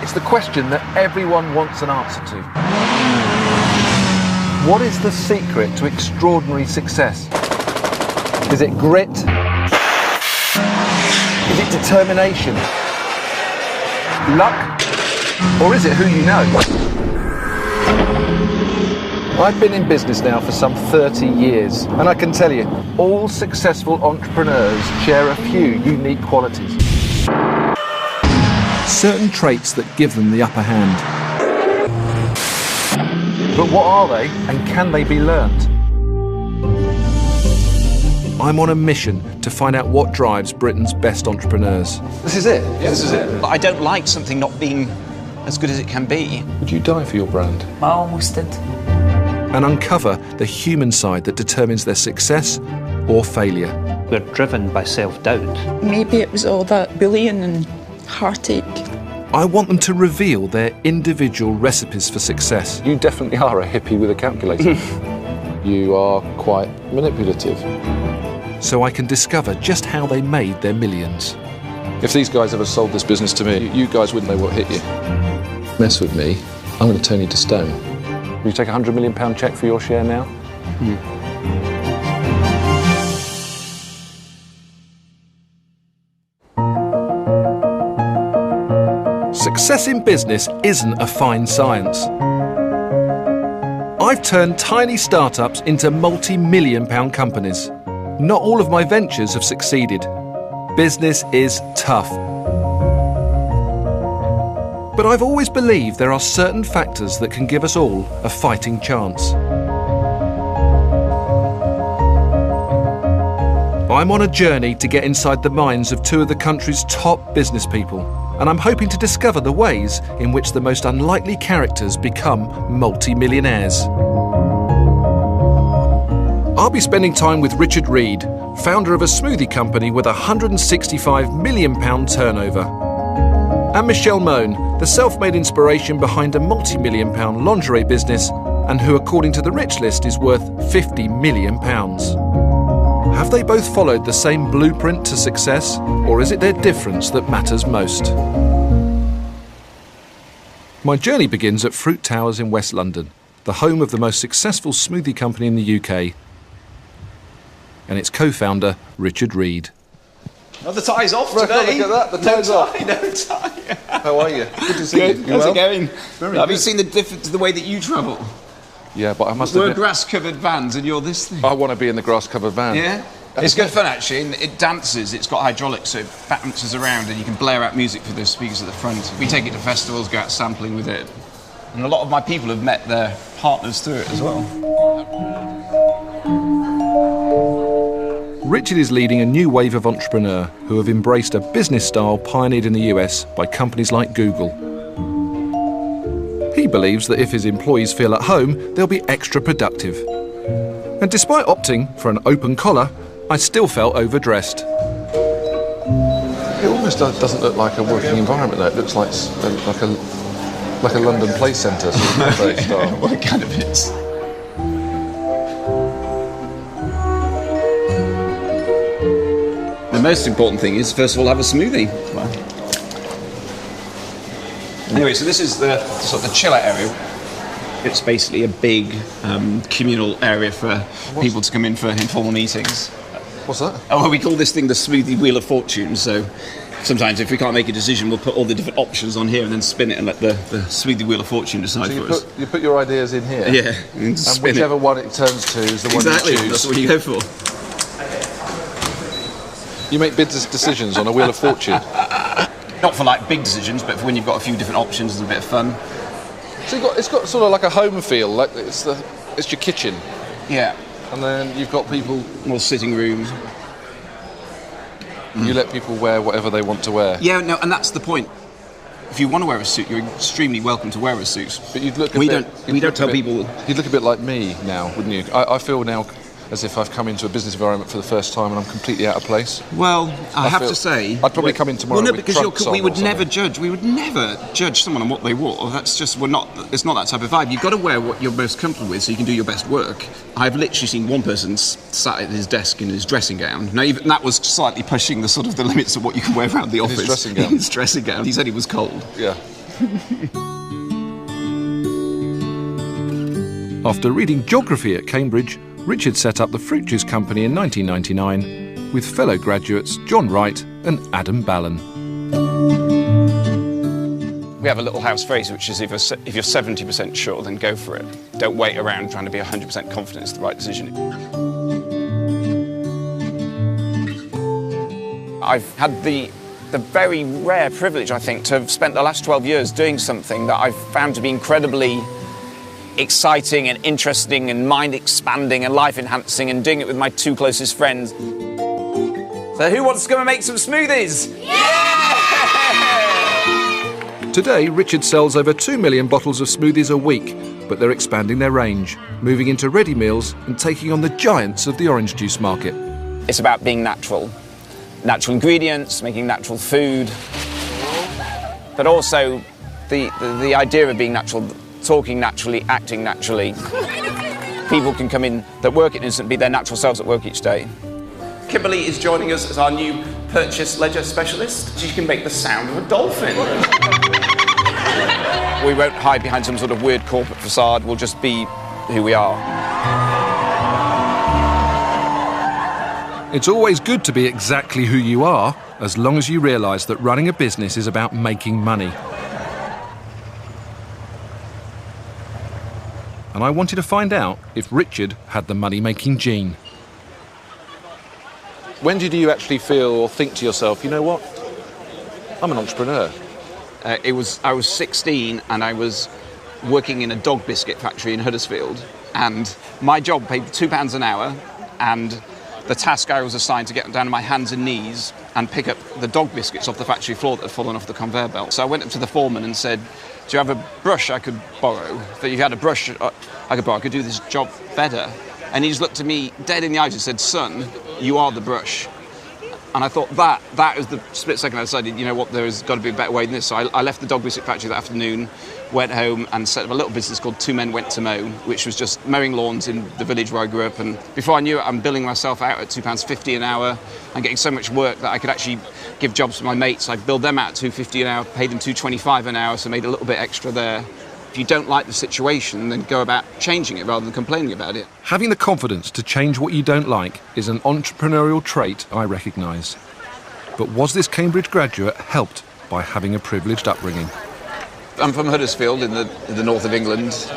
It's the question that everyone wants an answer to. What is the secret to extraordinary success? Is it grit? Is it determination? Luck? Or is it who you know? I've been in business now for some 30 years, and I can tell you, all successful entrepreneurs share a few unique qualities. Certain traits that give them the upper hand. But what are they, and can they be learnt? I'm on a mission to find out what drives Britain's best entrepreneurs. This is it? Yeah, this is it. I don't like something not being as good as it can be. Would you die for your brand? I almost did. And uncover the human side that determines their success or failure. We're driven by self-doubt. Maybe it was all that bullying and heartache. I want them to reveal their individual recipes for success. You definitely are a hippie with a calculator. You are quite manipulative. So I can discover just how they made their millions. If these guys ever sold this business to me, you guys wouldn't know what hit you. Mess with me, I'm going to turn you to stone. Will you take a £100 million cheque for your share now? Success in business isn't a fine science. I've turned tiny startups into multi-million pound companies. Not all of my ventures have succeeded. Business is tough. But I've always believed there are certain factors that can give us all a fighting chance. I'm on a journey to get inside the minds of two of the country's top business people, and I'm hoping to discover the ways in which the most unlikely characters become multi-millionaires. I'll be spending time with Richard Reed, founder of a smoothie company with a £165 million turnover. And Michelle Mone, the self-made inspiration behind a multi-million pound lingerie business and who, according to the Rich List, is worth £50 million. Have they both followed the same blueprint to success, or is it their difference that matters most? My journey begins at Fruit Towers in West London, the home of the most successful smoothie company in the UK, and its co-founder, Richard Reed. Oh, the tie's off today. Look at that, the tie's off. No tie. How are you? Good to see you. How's it going? Very Have good. you seen the difference to the way that you travel? Yeah, but I must We're admit, grass-covered vans and you're this thing. I want to be in the grass-covered van. Yeah? It's good fun, actually, and it dances. It's got hydraulics, so it bounces around and you can blare out music for the speakers at the front. We take it to festivals, go out sampling with it. And a lot of my people have met their partners through it as well. Richard is leading a new wave of entrepreneur who have embraced a business style pioneered in the US by companies like Google. He believes that if his employees feel at home, they'll be extra productive. And despite opting for an open collar, I still felt overdressed. It almost doesn't look like a working environment though. It looks like a London Play Centre sort of style. Well, it kind of is. The most important thing is, first of all, have a smoothie. Anyway, so this is the sort of the chiller area. It's basically a big communal area for people to come in for informal meetings. What's that? Oh, well, we call this thing the smoothie wheel of fortune. So sometimes if we can't make a decision, we'll put all the different options on here and then spin it and let the smoothie wheel of fortune decide So for us. you put your ideas in here? Yeah. And spin whichever it. one it turns to is the Exactly, one you that's choose. what you go for. You make big decisions on a wheel of fortune. Not for like big decisions, but for when you've got a few different options and a bit of fun. So it's got sort of like a home feel, like it's your kitchen. Yeah. And then you've got people, More sitting rooms. you let people wear whatever they want to wear. Yeah, no, and that's the point. If you want to wear a suit, you're extremely welcome to wear a suit. But you'd look We don't tell people. You'd look a bit like me now, wouldn't you? I feel now as if I've come into a business environment for the first time and I'm completely out of place. Well, I have feel- to say, I'd probably come in tomorrow Well, no, with because trunks on we would or never something. judge. We would never judge someone on what they wore. That's just It's not that type of vibe. You've got to wear what you're most comfortable with, so you can do your best work. I've literally seen one person sat at his desk in his dressing gown. Now, even that was slightly pushing the limits of what you can wear around the office. his dressing gown? In his dressing gown. He said he was cold. Yeah. After reading geography at Cambridge, Richard set up the fruit juice company in 1999 with fellow graduates John Wright and Adam Ballon. We have a little house phrase, which is if you're 70% sure, then go for it. Don't wait around trying to be 100% confident it's the right decision. I've had the very rare privilege, I think, to have spent the last 12 years doing something that I've found to be incredibly exciting and interesting and mind-expanding and life-enhancing, and doing it with my two closest friends. So who wants to come and make some smoothies? Yeah! Today, Richard sells over 2 million bottles of smoothies a week, but they're expanding their range, moving into ready meals and taking on the giants of the orange juice market. It's about being natural. Natural ingredients, making natural food, but also the idea of being natural, talking naturally, acting naturally. People can come in that work at Instant, be their natural selves at work each day. Kimberly is joining us as our new purchase ledger specialist. She can make the sound of a dolphin. We won't hide behind some sort of weird corporate facade, we'll just be who we are. It's always good to be exactly who you are, as long as you realise that running a business is about making money. And I wanted to find out if Richard had the money-making gene. When did you actually feel or think to yourself, you know what, I'm an entrepreneur? I was 16 and I was working in a dog biscuit factory in Huddersfield, and my job paid £2 an hour, and the task I was assigned to get down on my hands and knees and pick up the dog biscuits off the factory floor that had fallen off the conveyor belt. So I went up to the foreman and said, do you have a brush I could borrow? If you had a brush I could borrow, I could do this job better. And he just looked at me dead in the eyes and said, son, you are the brush. And I thought that was the split second I decided, you know what, there's got to be a better way than this. So I left the dog biscuit factory that afternoon, went home and set up a little business called Two Men Went to Mow, which was just mowing lawns in the village where I grew up. And before I knew it, I'm billing myself out at £2.50 an hour and getting so much work that I could actually give jobs to my mates. I billed them out at £2.50 an hour, paid them £2.25 an hour, so made a little bit extra there. If you don't like the situation, then go about changing it rather than complaining about it. Having the confidence to change what you don't like is an entrepreneurial trait I recognise. But was this Cambridge graduate helped by having a privileged upbringing? I'm from Huddersfield in the north of England.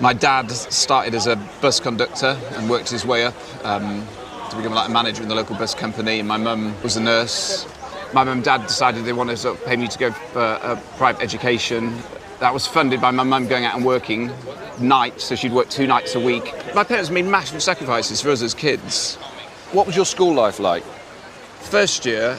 My dad started as a bus conductor and worked his way up to become like a manager in the local bus company, and my mum was a nurse. My mum and dad decided they wanted to sort of pay me to go for a private education. That was funded by my mum going out and working nights, so she'd work 2 nights a week. My parents made massive sacrifices for us as kids. What was your school life like? First year,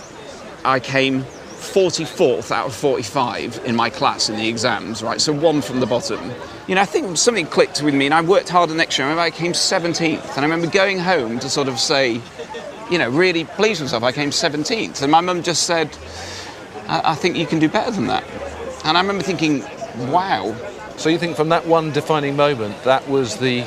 I came 44th out of 45 in my class in the exams, right? So 1 from the bottom. You know, I think something clicked with me and I worked harder next year. I remember I came 17th, and I remember going home to sort of say, you know, really please myself, I came 17th. And my mum just said, I think you can do better than that. And I remember thinking, wow. So you think from that one defining moment, that was the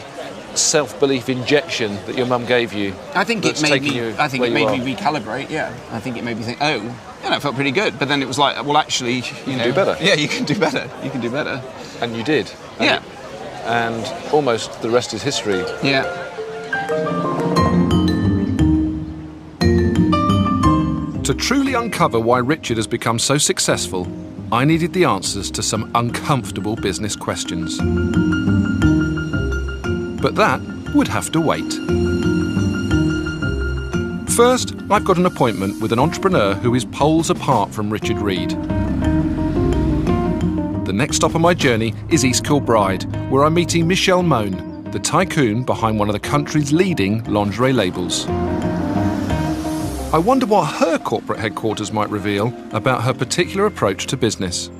self-belief injection that your mum gave you? I think it made me recalibrate, yeah. I think it made me think, oh, yeah, that felt pretty good. But then it was like, well, actually, you can do better. Yeah, you can do better. You can do better. And you did. Yeah. And almost the rest is history. Yeah. To truly uncover why Richard has become so successful, I needed the answers to some uncomfortable business questions. But that would have to wait. First, I've got an appointment with an entrepreneur who is poles apart from Richard Reed. The next stop on my journey is East Kilbride, where I'm meeting Michelle Mone, the tycoon behind one of the country's leading lingerie labels. I wonder what her corporate headquarters might reveal about her particular approach to business.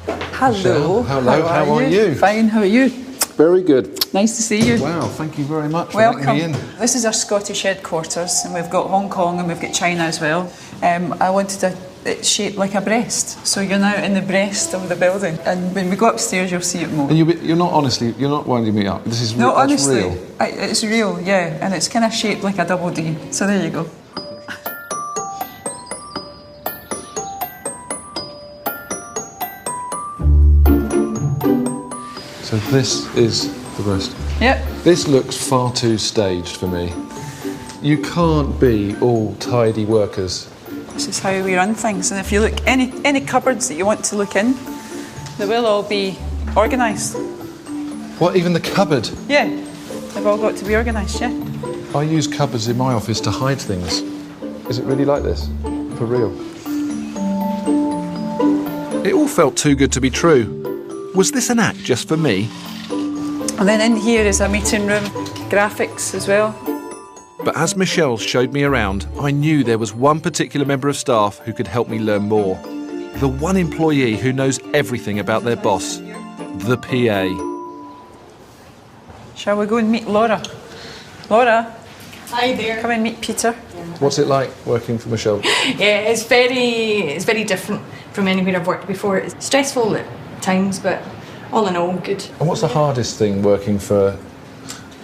Hello. Hello, how are you? Fine, how are you? Very good. Nice to see you. Wow, thank you very much for Welcome. letting me in. This is our Scottish headquarters, and we've got Hong Kong and we've got China as well. I wanted it shaped like a breast, so you're now in the breast of the building. And when we go upstairs, you'll see it more. And you're not winding me up. This is no, honestly, real. It's real, yeah, and it's kind of shaped like a double D. So there you go. This is the best. Yep. This looks far too staged for me. You can't be all tidy workers. This is how we run things, and if you look, any cupboards that you want to look in, they will all be organised. What, even the cupboard? Yeah, they've all got to be organised, yeah. I use cupboards in my office to hide things. Is it really like this? For real? It all felt too good to be true. Was this an act just for me? And then in here is a meeting room, graphics as well. But as Michelle showed me around, I knew there was one particular member of staff who could help me learn more. The one employee who knows everything about their boss, the PA. Shall we go and meet Laura? Laura, Hi there. come and meet Peter. What's it like working for Michelle? Yeah, it's very different from anywhere I've worked before. It's stressful at times, but all in all, good. And what's the hardest thing working for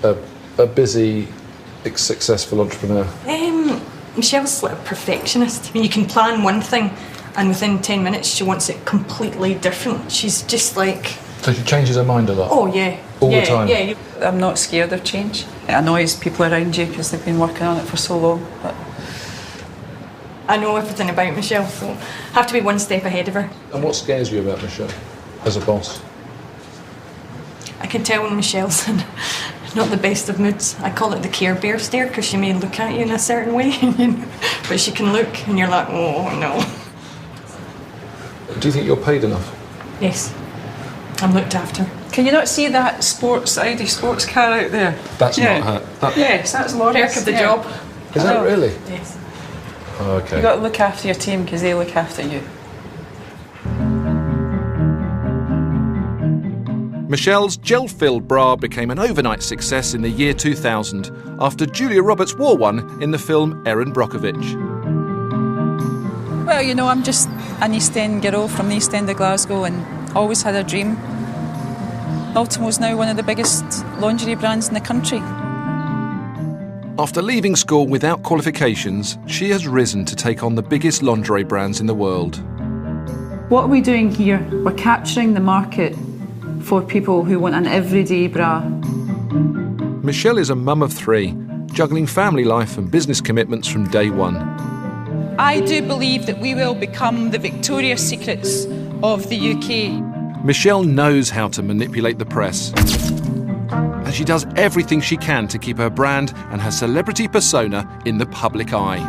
a busy, successful entrepreneur? Michelle's like a perfectionist. I mean, you can plan one thing, and within 10 minutes she wants it completely different. She's just like... So she changes her mind a lot? Oh, yeah. All the time? Yeah. I'm not scared of change. It annoys people around you because they've been working on it for so long. But I know everything about Michelle, so I have to be one step ahead of her. And what scares you about Michelle as a boss? I can tell when Michelle's in not the best of moods. I call it the Care Bear stare because she may look at you in a certain way, you know, but she can look and you're like, oh no. Do you think you're paid enough? Yes, I'm looked after. can you not see that Audi sports car out there? That's Yeah. not her. Yes, that's Laura's. Perk of the job. Is that really? Yes. Oh, okay. You've got to look after your team because they look after you. Michelle's gel-filled bra became an overnight success in the year 2000 after Julia Roberts wore one in the film Erin Brockovich. Well, you know, I'm just an East End girl from the East End of Glasgow and always had a dream. Ultimo's now one of the biggest lingerie brands in the country. After leaving school without qualifications, she has risen to take on the biggest lingerie brands in the world. What are we doing here? We're capturing the market for people who want an everyday bra. Michelle is a mum of 3, juggling family life and business commitments from day one. I do believe that we will become the Victoria's Secrets of the UK. Michelle knows how to manipulate the press. And she does everything she can to keep her brand and her celebrity persona in the public eye.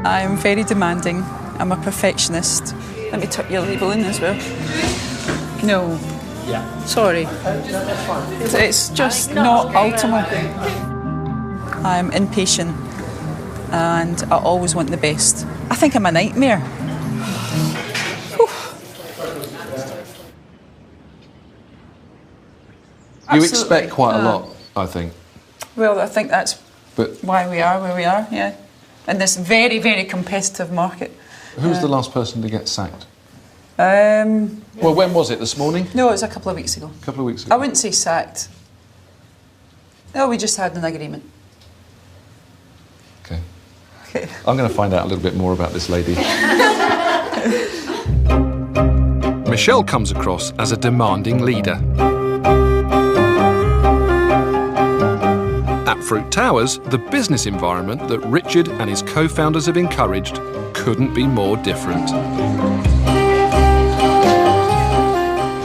I'm very demanding. I'm a perfectionist. Let me tuck your label in as well. No. Yeah. Sorry. It's just not Ultimo. I'm impatient and I always want the best. I think I'm a nightmare. You expect quite a lot, I think. Well, I think that's But why we are where we are, yeah. In this very, very competitive market. who was the last person to get sacked? Um, Well, when was it? This morning? no, it was a couple of weeks ago. A couple of weeks I ago. wouldn't say sacked. No, we just had an agreement. Okay. Okay. I'm going to find out a little bit more about this lady. Michelle comes across as a demanding leader. At Fruit Towers, the business environment that Richard and his co-founders have encouraged couldn't be more different.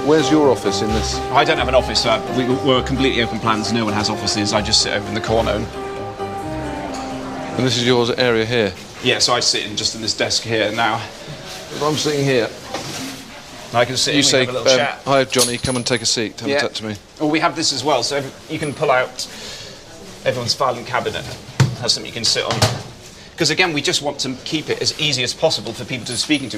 Where's your office in this? I don't have an office. We're completely open plans. No one has offices. I just sit over in the corner. And this is your area here? Yeah, so I sit just in this desk here now. If I'm sitting here, I can sit you and we say, have a little chat. hi Johnny, come and take a seat, have a chat to me. Well, we have this as well, so you can pull out everyone's filing cabinet. Has something you can sit on. Because again, we just want to keep it as easy as possible for people to speaking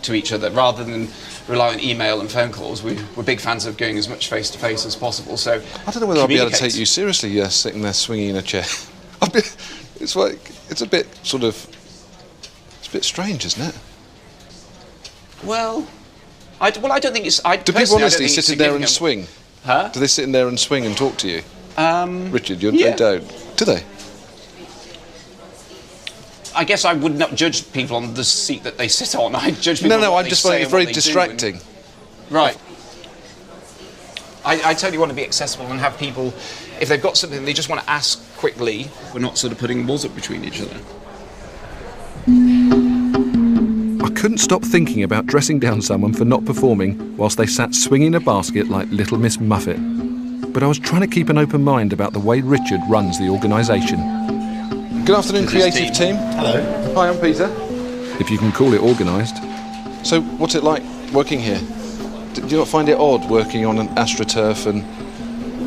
to each other, rather than rely on email and phone calls. We're big fans of going as much face-to-face as possible, so I don't know whether I'll be able to take you seriously, sitting there swinging in a chair. It's a bit sort of, it's a bit strange, isn't it? Well, I don't think it's... Do people honestly sit in there and swing? Huh? Do they sit in there and swing and talk to you? Richard, they don't. Do they? I guess I would not judge people on the seat that they sit on. I judge people on No, what I'm they just say finding it and very what they do distracting. Right. I totally want to be accessible and have people, if they've got something they just want to ask quickly, we're not sort of putting walls up between each other. I couldn't stop thinking about dressing down someone for not performing whilst they sat swinging a basket like Little Miss Muffet. But I was trying to keep an open mind about the way Richard runs the organisation. Good afternoon, creative team. Hello. Hi, I'm Peter. If you can call it organised. So, what's it like working here? Do you not find it odd working on an AstroTurf and...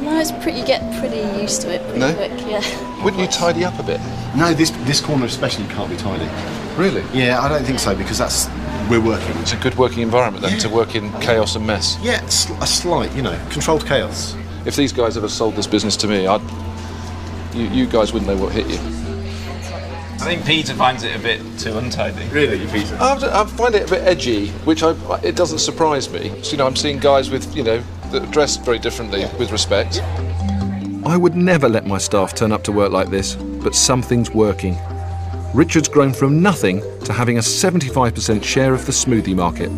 No, you get pretty used to it pretty quick, yeah. Wouldn't you tidy up a bit? No, this corner especially can't be tidy. Really? Yeah, I don't think so, because we're working. It's a good working environment then, to work in chaos and mess. Yeah, a slight, controlled chaos. If these guys ever sold this business to me, you guys wouldn't know what hit you. I think Peter finds it a bit too untidy. Really, Peter? I find it a bit edgy, which it doesn't surprise me. So, I'm seeing guys with, that dress very differently, with respect. I would never let my staff turn up to work like this, but something's working. Richard's grown from nothing to having a 75% share of the smoothie market.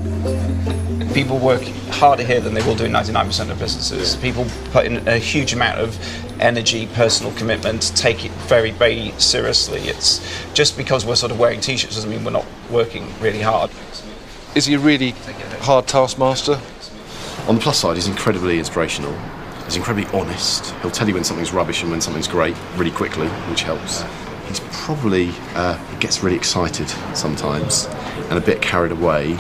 People work harder here than they will do in 99% of businesses. People put in a huge amount of energy, personal commitment, take it very, very seriously. It's just because we're sort of wearing t-shirts doesn't mean we're not working really hard. Is he a really hard taskmaster? On the plus side, he's incredibly inspirational. He's incredibly honest. He'll tell you when something's rubbish and when something's great really quickly, which helps. He's probably, he gets really excited sometimes and a bit carried away,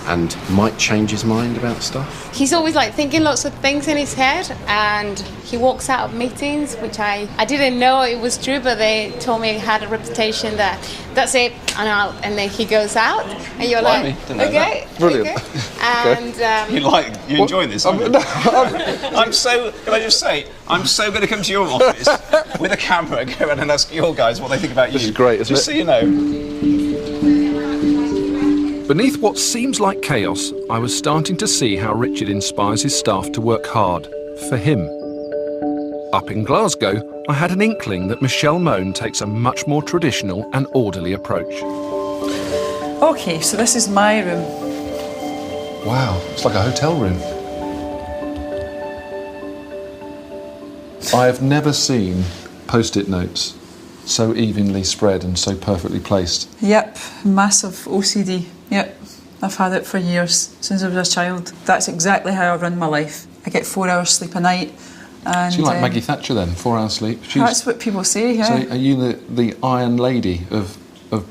and might change his mind about stuff. He's always thinking lots of things in his head, and he walks out of meetings, which I didn't know it was true, but they told me he had a reputation that that's it, I'm out, and then he goes out, and you're okay, brilliant. Okay. And you enjoying this? I'm so. Can I just say, I'm so going to come to your office with a camera and go around and ask your guys what they think about you. This is great, isn't it? Just so you know. Beneath what seems like chaos, I was starting to see how Richard inspires his staff to work hard, for him. Up in Glasgow, I had an inkling that Michelle Mone takes a much more traditional and orderly approach. OK, so this is my room. Wow, it's like a hotel room. I have never seen post-it notes so evenly spread and so perfectly placed. Yep, massive OCD. Yep, I've had it for years, since I was a child. That's exactly how I run my life. I get 4 hours sleep a night. And, so you're like Maggie Thatcher then, 4 hours sleep? That's what people say, yeah. So are you the Iron Lady of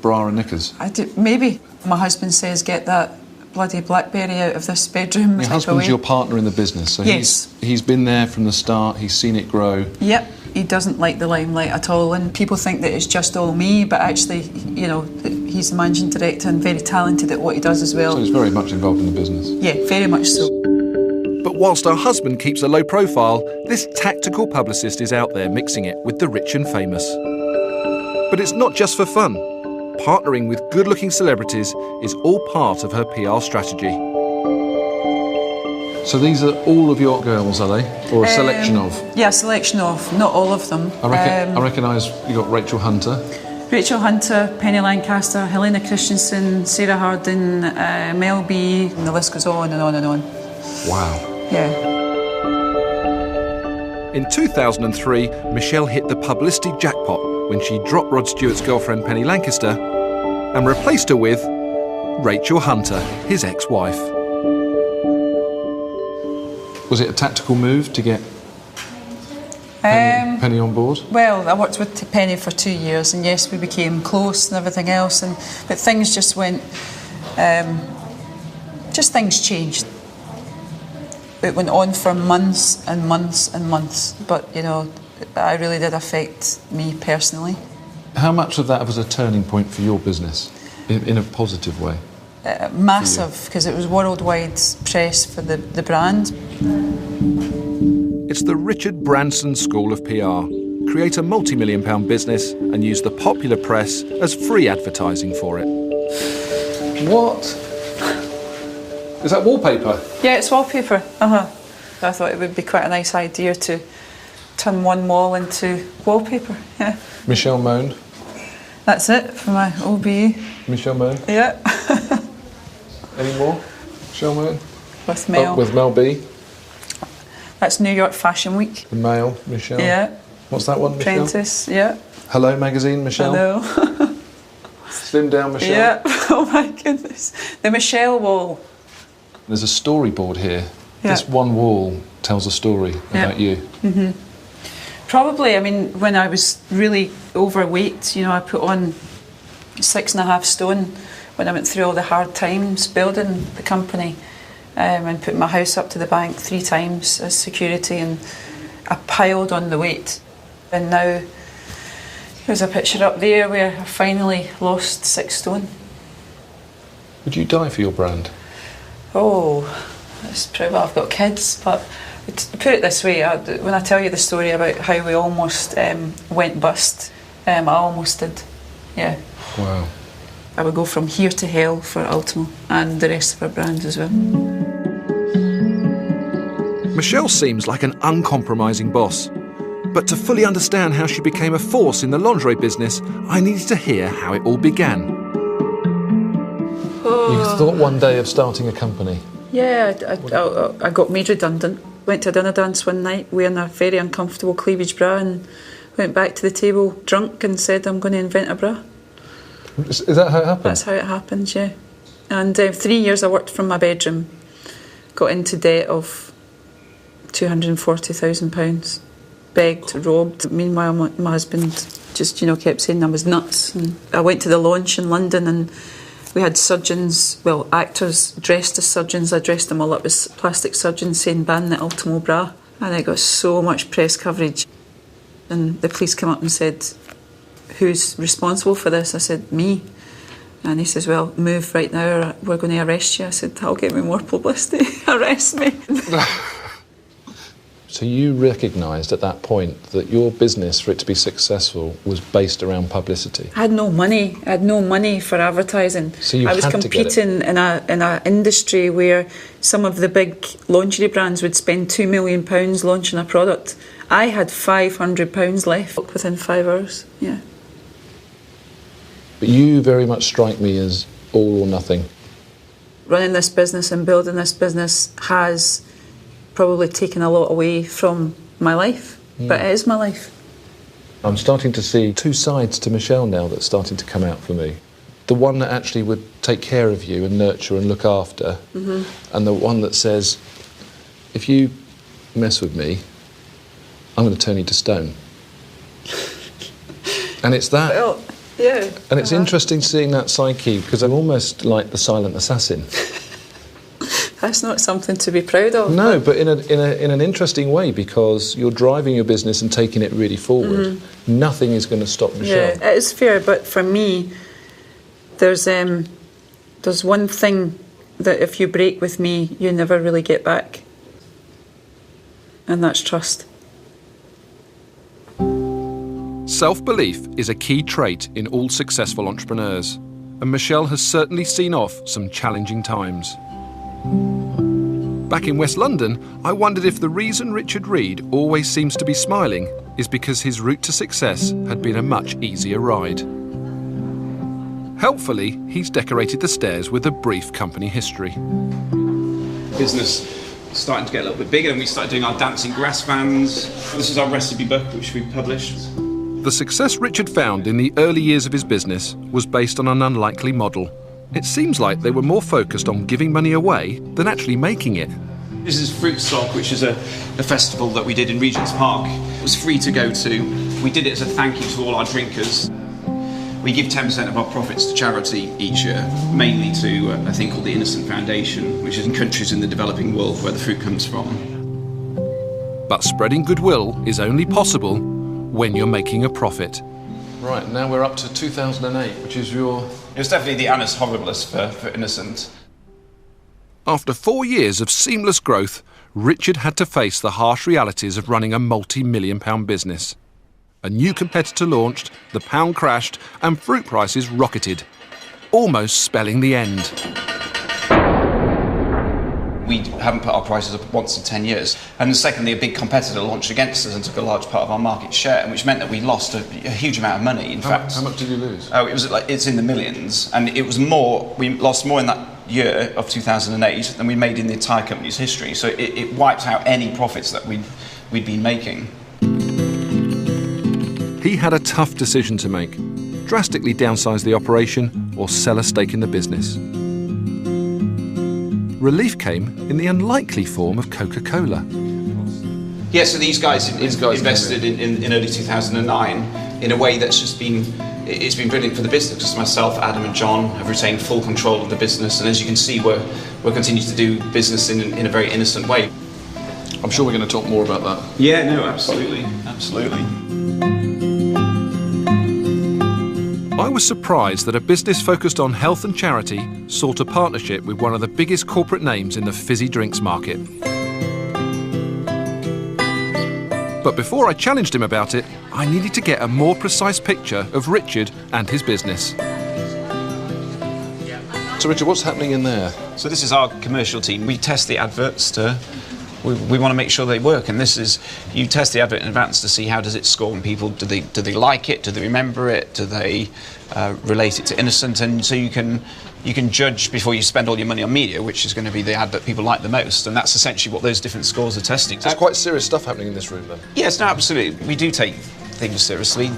bra and knickers? I do, maybe. My husband says, get that bloody BlackBerry out of this bedroom. Your husband's your partner in the business, so yes. He's been there from the start, he's seen it grow. Yep. He doesn't like the limelight at all, and people think that it's just all me, but actually, he's the managing director and very talented at what he does as well. So he's very much involved in the business? Yeah, very much so. But whilst our husband keeps a low profile, this tactical publicist is out there mixing it with the rich and famous. But it's not just for fun. Partnering with good-looking celebrities is all part of her PR strategy. So these are all of your girls, are they? Or a selection of? Yeah, a selection of, not all of them. I recognise you got Rachel Hunter. Rachel Hunter, Penny Lancaster, Helena Christensen, Sarah Harding, Mel B, and the list goes on and on and on. Wow. Yeah. In 2003, Michelle hit the publicity jackpot when she dropped Rod Stewart's girlfriend Penny Lancaster and replaced her with Rachel Hunter, his ex-wife. Was it a tactical move to get Penny on board? Well, I worked with Penny for 2 years, and yes, we became close and everything else, but things just went... things changed. It went on for months and months and months, but, I really did affect me personally. How much of that was a turning point for your business, in a positive way? Massive, because it was worldwide press for the brand. It's the Richard Branson School of PR. Create a multi-million-pound business and use the popular press as free advertising for it. What? Is that wallpaper? Yeah, it's wallpaper. I thought it would be quite a nice idea to turn one wall into wallpaper. Yeah. Michelle Mone. That's it for my OBE. Michelle Mone. Yeah. Any more? Michelle Mone? With Mel. With Mel B. That's New York Fashion Week. The Mail, Michelle. Yeah. What's that one, Michelle? Apprentice, yeah. Hello Magazine, Michelle. Hello. Slim down, Michelle. Yeah. Oh my goodness. The Michelle wall. There's a storyboard here. Yeah. This one wall tells a story about you. Mm-hmm. Probably, I mean, when I was really overweight, you know, I put on 6.5 stone when I went through all the hard times building the company, and put my house up to the bank 3 times as security, and I piled on the weight. And now there's a picture up there where I finally lost 6 stone. Would you die for your brand? Oh, that's probably, well, I've got kids, but to put it this way, when I tell you the story about how we almost went bust, I almost did, yeah. Wow. I would go from here to hell for Ultimo and the rest of our brands as well. Michelle seems like an uncompromising boss. But to fully understand how she became a force in the lingerie business, I needed to hear how it all began. You thought one day of starting a company? Yeah, I got made redundant. Went to a dinner dance one night wearing a very uncomfortable cleavage bra and went back to the table drunk and said, I'm going to invent a bra. Is that how it happened? That's how it happened, yeah. And 3 years I worked from my bedroom, got into debt of £240,000. Begged, robbed. Meanwhile, my husband just, you know, kept saying I was nuts. And I went to the launch in London and we had surgeons, well, actors dressed as surgeons. I dressed them all up as plastic surgeons saying ban the Ultimo bra. And I got so much press coverage. And the police came up and said, who's responsible for this? I said, me. And he says, well, move right now or we're going to arrest you. I said, that'll get me more publicity. Arrest me. So you recognised at that point that your business, for it to be successful, was based around publicity? I had no money. I had no money for advertising. So you I was had to get it. competing in a industry where some of the big lingerie brands would spend £2 million launching a product. I had £500 left within 5 hours. Yeah. But you very much strike me as all or nothing. Running this business and building this business has probably taken a lot away from my life, but it is my life. I'm starting to see 2 sides to Michelle now that's starting to come out for me. The one that actually would take care of you and nurture and look after, and the one that says, if you mess with me, I'm going to turn you to stone. And it's that. Well, yeah. And it's interesting seeing that psyche, because I'm almost like the silent assassin. That's not something to be proud of. No, but in an interesting way, because you're driving your business and taking it really forward. Nothing is going to stop Michelle. Yeah, it is fair, but for me, there's one thing that if you break with me, you never really get back. And that's trust. Self-belief is a key trait in all successful entrepreneurs, and Michelle has certainly seen off some challenging times. Back in West London, I wondered if the reason Richard Reed always seems to be smiling is because his route to success had been a much easier ride. Helpfully, he's decorated the stairs with a brief company history. Business starting to get a little bit bigger, and we started doing our dancing grass vans. This is our recipe book, which we published. The success Richard found in the early years of his business was based on an unlikely model. It seems like they were more focused on giving money away than actually making it. This is Fruit Stock, which is a festival that we did in Regent's Park. It was free to go to. We did it as a thank you to all our drinkers. We give 10% of our profits to charity each year, mainly to a thing called the Innocent Foundation, which is in countries in the developing world where the fruit comes from. But spreading goodwill is only possible when you're making a profit. Right, now we're up to 2008, which is your... It was definitely the annus horribilis for Innocent. After 4 years of seamless growth, Richard had to face the harsh realities of running a multi-million-pound business. A new competitor launched, the pound crashed, and fruit prices rocketed, almost spelling the end. We haven't put our prices up once in 10 years. And secondly, a big competitor launched against us and took a large part of our market share, which meant that we lost a huge amount of money. In fact, how much did you lose? Oh, it's in the millions, and it was more. We lost more in that year of 2008 than we made in the entire company's history. So it wiped out any profits that we'd been making. He had a tough decision to make: drastically downsize the operation or sell a stake in the business. Relief came in the unlikely form of Coca-Cola. Yeah, so these guys invested in early 2009 in a way that's just been brilliant for the business, because myself, Adam and John have retained full control of the business, and as you can see, we're continuing to do business in a very innocent way. I'm sure we're going to talk more about that. Yeah, no, absolutely. I was surprised that a business focused on health and charity sought a partnership with one of the biggest corporate names in the fizzy drinks market. But before I challenged him about it, I needed to get a more precise picture of Richard and his business. So Richard, what's happening in there? So this is our commercial team. We test the adverts we want to make sure they work, and this is, you test the advert in advance to see how does it score on people. Do they like it? Do they remember it? Do they relate it to innocent? And so you can judge before you spend all your money on media, which is going to be the ad that people like the most, and that's essentially what those different scores are testing. There's quite serious stuff happening in this room then. Yes, no, absolutely. We do take things seriously.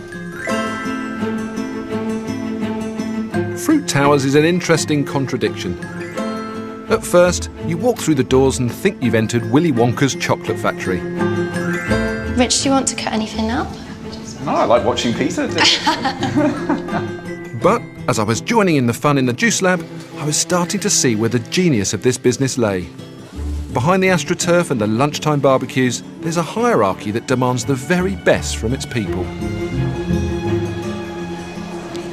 Fruit Towers is an interesting contradiction. At first, you walk through the doors and think you've entered Willy Wonka's chocolate factory. Rich, do you want to cut anything up? No, I like watching Peter do it. But as I was joining in the fun in the juice lab, I was starting to see where the genius of this business lay. Behind the AstroTurf and the lunchtime barbecues, there's a hierarchy that demands the very best from its people.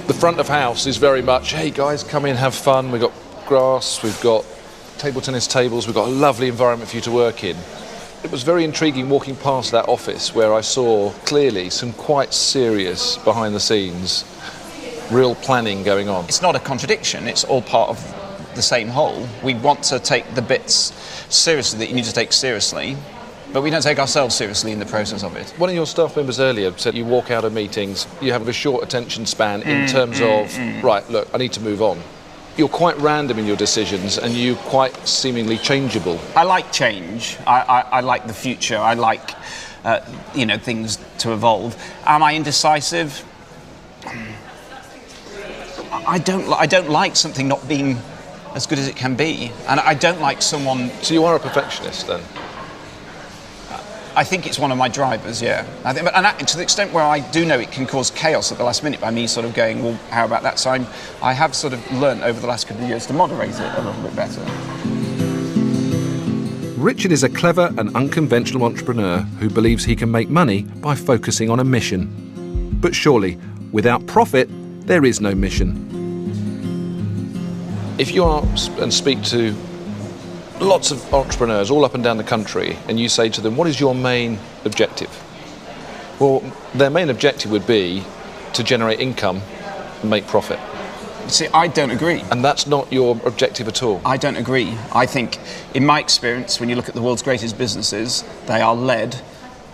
The front of house is very much, hey guys, come in, have fun. We've got grass, we've got table tennis tables, we've got a lovely environment for you to work in. It was very intriguing walking past that office where I saw clearly some quite serious behind the scenes, real planning going on. It's not a contradiction, it's all part of the same whole. We want to take the bits seriously that you need to take seriously, but we don't take ourselves seriously in the process of it. One of your staff members earlier said you walk out of meetings, you have a short attention span in terms of, right, look, I need to move on. You're quite random in your decisions and you're quite seemingly changeable. I like change. I like the future. I like, things to evolve. Am I indecisive? I don't like something not being as good as it can be, and I don't like someone. So you are a perfectionist then? I think it's one of my drivers, yeah. And to the extent where I do know it can cause chaos at the last minute by me sort of going, well, how about that? So I have sort of learned over the last couple of years to moderate it a little bit better. Richard is a clever and unconventional entrepreneur who believes he can make money by focusing on a mission. But surely, without profit, there is no mission. If you are and speak to lots of entrepreneurs all up and down the country and you say to them, what is your main objective? Well, their main objective would be to generate income and make profit. See, I don't agree. And that's not your objective at all? I don't agree. I think, in my experience, when you look at the world's greatest businesses, they are led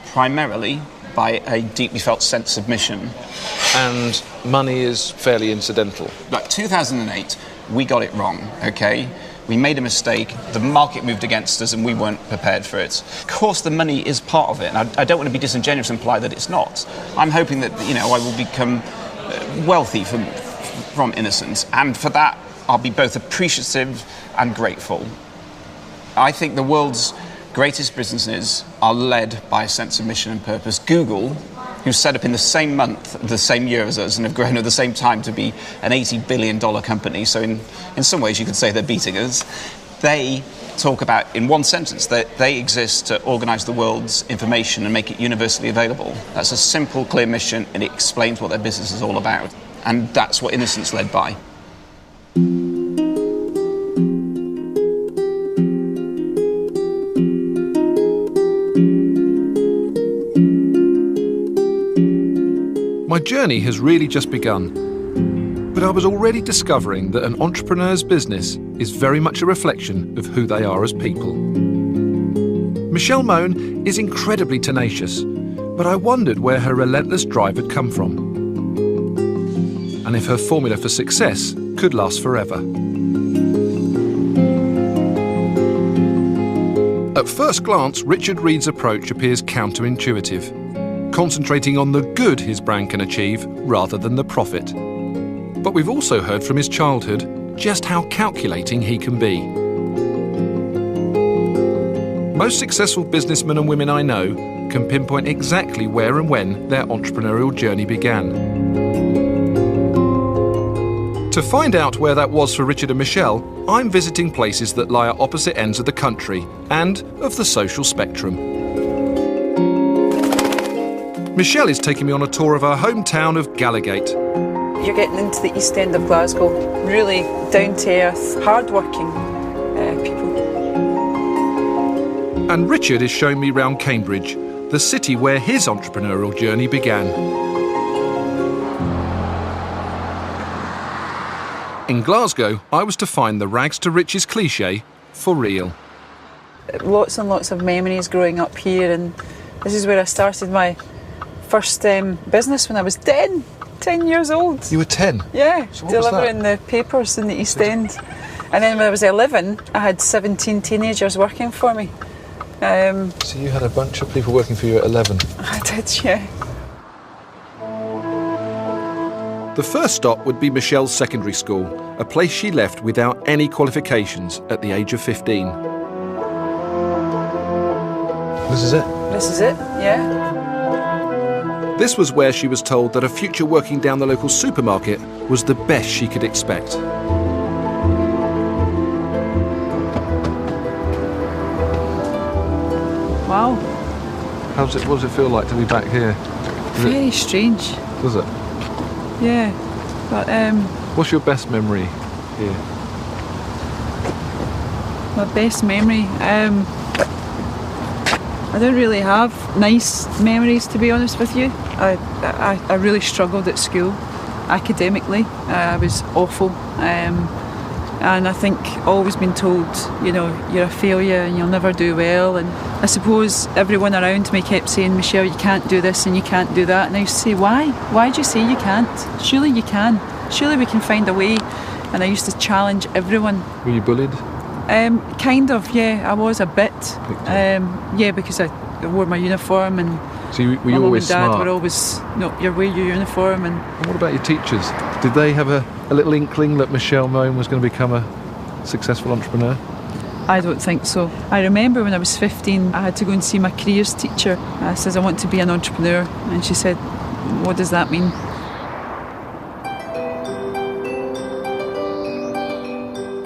primarily by a deeply felt sense of mission. And money is fairly incidental. Like 2008, we got it wrong, okay? We made a mistake, the market moved against us and we weren't prepared for it. Of course the money is part of it, and I don't want to be disingenuous and imply that it's not. I'm hoping that, I will become wealthy from innocence, and for that I'll be both appreciative and grateful. I think the world's greatest businesses are led by a sense of mission and purpose. Google, who set up in the same month, the same year as us, and have grown at the same time to be an $80 billion company, so in some ways you could say they're beating us, they talk about, in one sentence, that they exist to organise the world's information and make it universally available. That's a simple, clear mission, and it explains what their business is all about. And that's what Innocent's led by. My journey has really just begun, but I was already discovering that an entrepreneur's business is very much a reflection of who they are as people. Michelle Mone is incredibly tenacious, but I wondered where her relentless drive had come from, and if her formula for success could last forever. At first glance, Richard Reed's approach appears counterintuitive, concentrating on the good his brand can achieve rather than the profit. But we've also heard from his childhood just how calculating he can be. Most successful businessmen and women I know can pinpoint exactly where and when their entrepreneurial journey began. To find out where that was for Richard and Michelle, I'm visiting places that lie at opposite ends of the country and of the social spectrum. Michelle is taking me on a tour of her hometown of Gallowgate. You're getting into the East End of Glasgow. Really down-to-earth, hard-working people. And Richard is showing me round Cambridge, the city where his entrepreneurial journey began. In Glasgow, I was to find the rags to riches cliché for real. Lots and lots of memories growing up here, and this is where I started my first business when I was 10 years old. You were 10? Yeah, So what was delivering the papers in the East End. And then when I was 11, I had 17 teenagers working for me. So you had a bunch of people working for you at 11? I did, yeah. The first stop would be Michelle's secondary school, a place she left without any qualifications at the age of 15. This is it? This is it, yeah. This was where she was told that a future working down the local supermarket was the best she could expect. Wow. What does it feel like to be back here? Very strange. Does it? Yeah, but What's your best memory here? my best memory, I don't really have nice memories, to be honest with you. I really struggled at school, academically. I was awful, and I think always been told, you know, you're a failure and you'll never do well. And I suppose everyone around me kept saying, Michelle, you can't do this and you can't do that. And I used to say, why? Why do you say you can't? Surely you can. Surely we can find a way. And I used to challenge everyone. Were you bullied? Kind of, yeah. I was a bit. Yeah, because I wore my uniform, and So were my you mum always and dad smart? were always, no, you wear your uniform. And what about your teachers? Did they have a little inkling that Michelle Mone was going to become a successful entrepreneur? I don't think so. I remember when I was 15, I had to go and see my careers teacher. I said, I want to be an entrepreneur. And she said, what does that mean?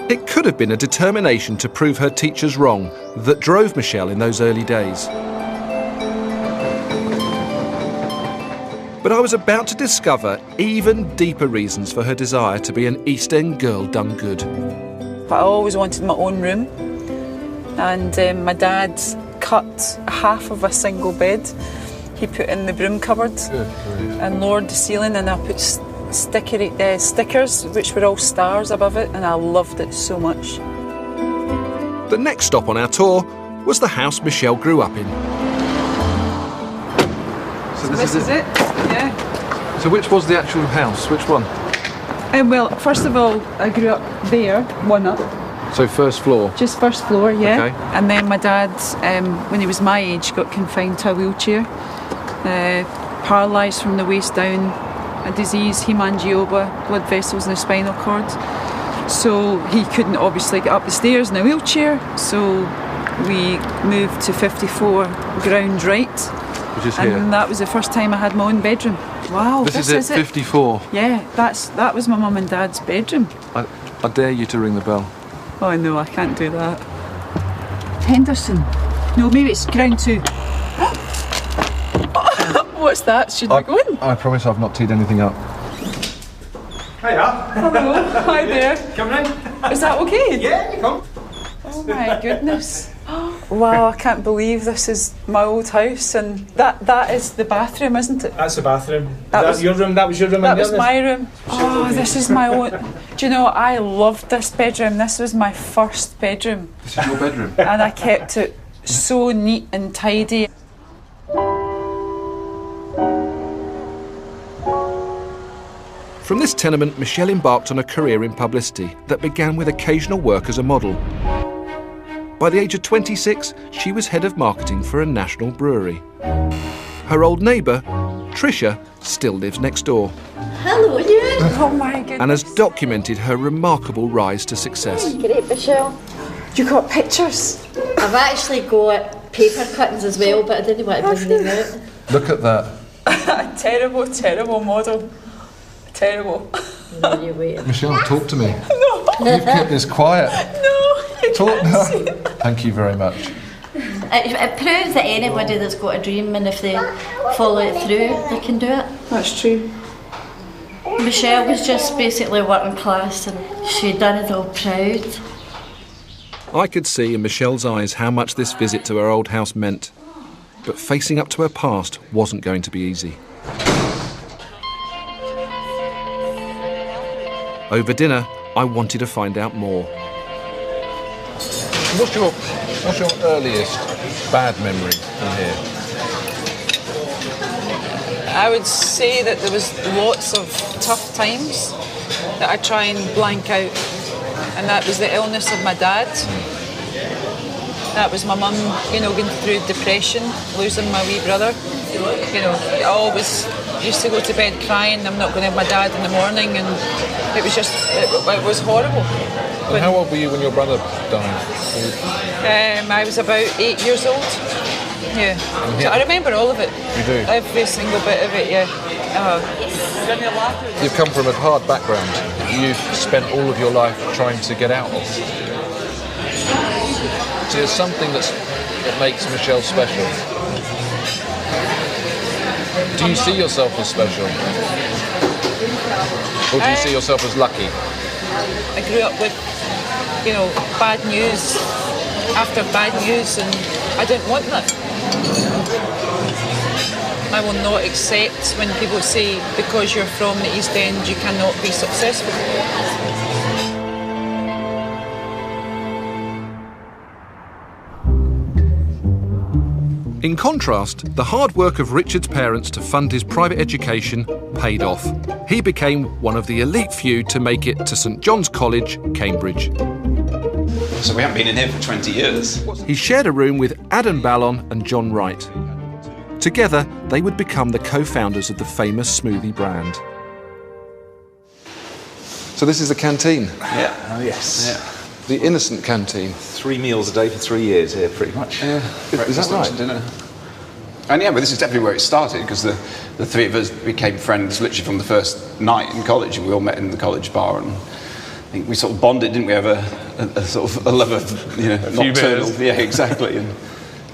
It could have been a determination to prove her teachers wrong that drove Michelle in those early days. But I was about to discover even deeper reasons for her desire to be an East End girl done good. I always wanted my own room, and my dad cut half of a single bed. He put in the broom cupboard and lowered the ceiling, and I put stickers which were all stars above it, and I loved it so much. The next stop on our tour was the house Michelle grew up in. So this is it, yeah. So which was the actual house? Which one? Well, first of all, I grew up there, one up. So first floor? Just first floor, yeah. Okay. And then my dad, when he was my age, got confined to a wheelchair, paralysed from the waist down, a disease, hemangioma, blood vessels in the spinal cord. So he couldn't obviously get up the stairs in a wheelchair, so we moved to 54 Ground Right. Which is here? And that was the first time I had my own bedroom. Wow, This is it, 54. Yeah, that was my mum and dad's bedroom. I dare you to ring the bell. Oh no, I can't do that. Henderson. No, maybe it's Ground 2. What's that? Should we go in? I promise I've not teed anything up. Hiya. Hello, hi there. Come in. Is that okay? Yeah, you come. Oh my goodness. Wow, I can't believe this is my old house, and that is the bathroom, isn't it? That's the bathroom. That That was- was your room. That was your room. That in was there, my room. Oh, this is my own. Do you know, I loved this bedroom. This was my first bedroom, This is your bedroom? and I kept it so neat and tidy. From this tenement, Michelle embarked on a career in publicity that began with occasional work as a model. By the age of 26, she was head of marketing for a national brewery. Her old neighbour, Tricia, still lives next door. Hello, you. Oh my goodness. And has documented her remarkable rise to success. Great, Michelle. You got pictures? I've actually got paper cuttings as well, but I didn't want to bring them out. Look at that. Terrible, terrible model. Terrible. No, you wait. Michelle, talk to me. No. You've kept this quiet. No, Talk. Thank you very much. It proves that anybody that's got a dream, and if they follow it through, they can do it. That's true. Michelle was just basically working class, and she'd done it all proud. I could see in Michelle's eyes how much this visit to her old house meant. But facing up to her past wasn't going to be easy. Over dinner, I wanted to find out more. What's your earliest bad memory from here? I would say that there was lots of tough times that I try and blank out. And that was the illness of my dad. That was my mum, going through depression, losing my wee brother. I always used to go to bed crying, I'm not going to have my dad in the morning, and it was just, it was horrible. And how old were you when your brother died? I was about 8 years old. Yeah. So I remember all of it. You do? Every single bit of it, yeah. You've come from a hard background. You've spent all of your life trying to get out of. So there's something that makes Michelle special. Do you see yourself as special? Or do you see yourself as lucky? I grew up with, bad news after bad news, and I didn't want that. I will not accept when people say because you're from the East End you cannot be successful. In contrast, the hard work of Richard's parents to fund his private education paid off. He became one of the elite few to make it to St John's College, Cambridge. So we haven't been in here for 20 years. He shared a room with Adam Ballon and John Wright. Together, they would become the co-founders of the famous smoothie brand. So this is the canteen? Yeah, oh yes. Yeah. The innocent canteen. 3 meals a day for 3 years here, pretty much. Yeah. Is that right? Dinner. And yeah, but this is definitely where it started, because the three of us became friends literally from the first night in college, and we all met in the college bar, and I think we sort of bonded, didn't we? Have a sort of a love of nocturnal. Yeah, exactly.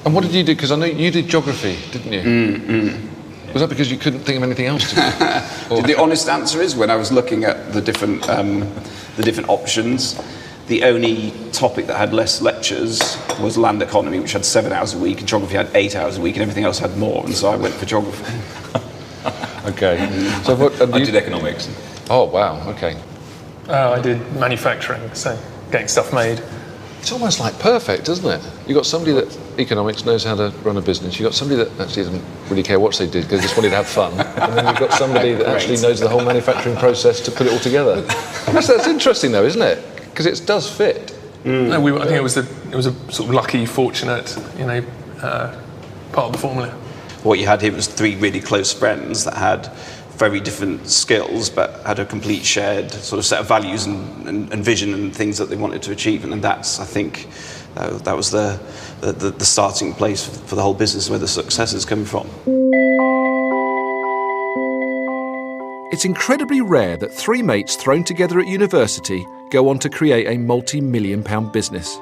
And what did you do? Because I know you did geography, didn't you? Was that because you couldn't think of anything else to do? The honest answer is, when I was looking at the different options, the only topic that had less lectures was land economy, which had 7 hours a week, and geography had 8 hours a week, and everything else had more, and so I went for geography. Okay. So I did economics. Oh, wow, okay. I did manufacturing, so getting stuff made. It's almost like perfect, isn't it? You've got somebody that economics knows how to run a business. You've got somebody that actually doesn't really care what they did because they just wanted to have fun. And then you've got somebody that actually knows the whole manufacturing process to put it all together. That's interesting, though, isn't it? Because it does fit. No, I think it was a sort of lucky, fortunate, part of the formula. What you had here was 3 really close friends that had very different skills, but had a complete shared sort of set of values and vision and things that they wanted to achieve. And that's, I think, that was the starting place for the whole business, where the success has come from. It's incredibly rare that 3 mates thrown together at university go on to create a multi-million-pound business.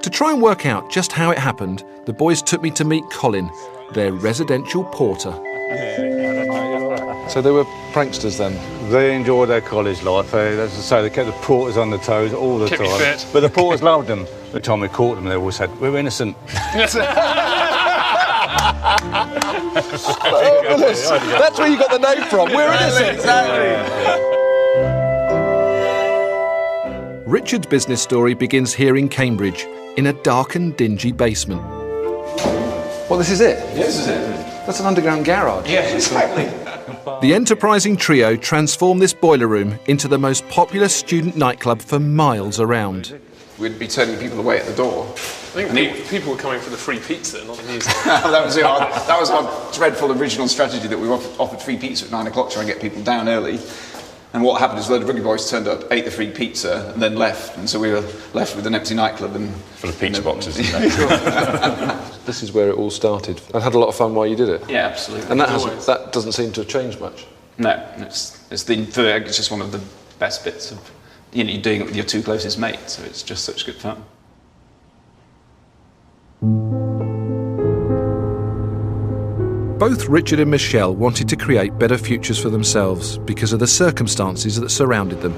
To try and work out just how it happened, the boys took me to meet Colin, their residential porter. So they were pranksters then? They enjoyed their college life. As I say, they kept the porters on the toes all the time. Fit. But the porters loved them. The time we caught them, they always said, "We're innocent." That's where you got the name from. We're innocent. Exactly. Richard's business story begins here in Cambridge, in a dark and dingy basement. Well, this is it? Yes, this is it. That's an underground garage. Yeah, exactly. The enterprising trio transformed this boiler room into the most popular student nightclub for miles around. we'd be turning people away at the door. I think people were coming for the free pizza, not the music. that was our dreadful original strategy, that we offered free pizza at 9 o'clock to try and get people down early. And what happened is a load of rugby boys turned up, ate the free pizza, and then left. And so we were left with an empty nightclub and full of pizza boxes. This is where it all started. I had a lot of fun while you did it. Yeah, absolutely. And that doesn't seem to have changed much. No, it's just one of the best bits of, you're doing it with your two closest mates, so it's just such good fun. Both Richard and Michelle wanted to create better futures for themselves because of the circumstances that surrounded them.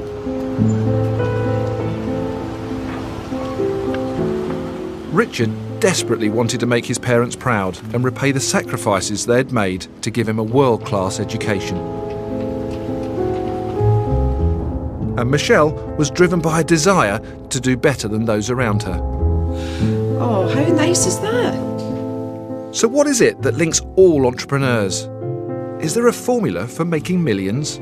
Richard desperately wanted to make his parents proud and repay the sacrifices they had made to give him a world-class education. And Michelle was driven by a desire to do better than those around her. Oh, how nice is that? So what is it that links all entrepreneurs? Is there a formula for making millions?